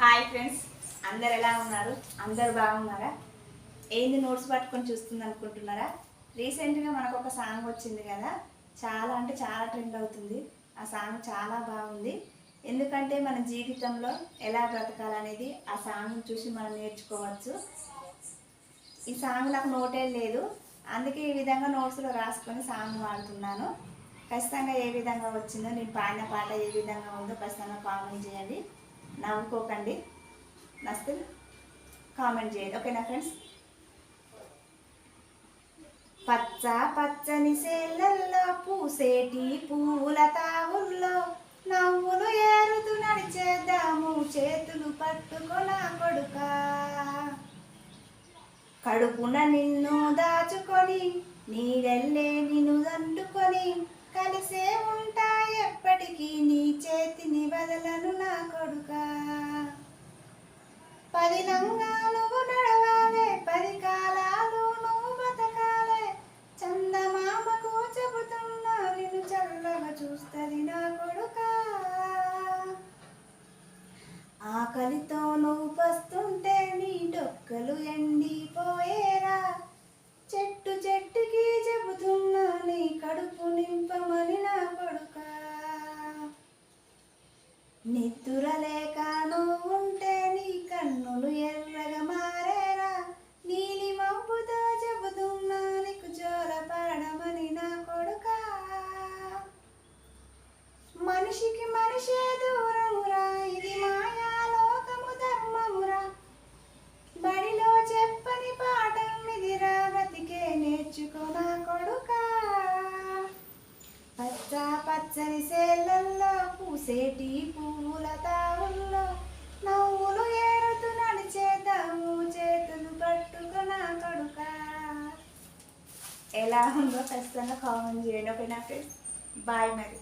Hi friends, అందరు ఎలా ఉన్నారు? అందరు బాగున్నారా? ఏంది నోట్స్ పట్టుకొని చూస్తుంది అనుకుంటున్నారా? రీసెంట్గా మనకు ఒక సాంగ్ వచ్చింది కదా, చాలా అంటే చాలా ట్రెండ్ అవుతుంది. ఆ సాంగ్ చాలా బాగుంది. ఎందుకంటే మన జీవితంలో ఎలా బ్రతకాలనేది ఆ సాంగ్ని చూసి మనం నేర్చుకోవచ్చు. ఈ సాంగ్ నాకు నోటే లేదు, అందుకే ఈ విధంగా నోట్స్లో రాసుకొని సాంగ్ వాడుతున్నాను. ఖచ్చితంగా ఏ విధంగా వచ్చిందో, నేను పాడిన పాట ఏ విధంగా ఉందో ఖచ్చితంగా కామెంట్ చేయండి. నవ్వుకోకండి, నస్తే కామెంట్ చేయండి. ఓకేనా ఫ్రెండ్స్? పచ్చ పచ్చని సేలల్లో పూసేటి పూల తావుల్లో నవ్వులు ఏరుతూ నడిచేద్దాము, చేతులు పట్టుకొన కొడుకా. కడుపున నిన్ను దాచుకొని నీడెల్లే నిన్ను దండుకొని కలిసే ఉంటా ఎప్పటికీ, నీ చేతిని వదలను నా కొడుకా. పదిలంగా నువ్వు నడవాలే, 10 కాలాలు నువ్వు బతకాలే. చందమామకు చెబుతున్నా, నిన్ను చల్లగా చూస్తుంది నా కొడుకా. ఆకలితో నువ్వు పస్తుంటే నీ డొక్కలు ఎండిపోయేరా. చెట్టు చెట్టుకి చెబుతున్నా, నీ కడుపు నింపమని నా కొడుకా. నిద్దురలేక నువ్వు ఉంటే నీ కన్నులు ఎర్రగా మారేరా. నీలి మబ్బుతో చెబుతున్నా, నీకు జోల పడమని నా కొడుకా. మనిషికి మనిషే దూరమురా, ఇది మాయాలోకము ధర్మమురా. బడిలో చెప్పని పాఠం ఇదిరా, బతికే నేర్చుకో నా కొడుకా. పచ్చ పచ్చని సేలల్లో పూసేటి పూల తావుల్లో నవ్వులు ఏరుతూ నడిచేద్దాము, చేతులు పట్టుకున్న కొడుకా. ఎలా ఉందో ఖచ్చితంగా కామెంట్ చేయండి. ఓకేనా ఫ్రెండ్స్? బాయ్ మరి.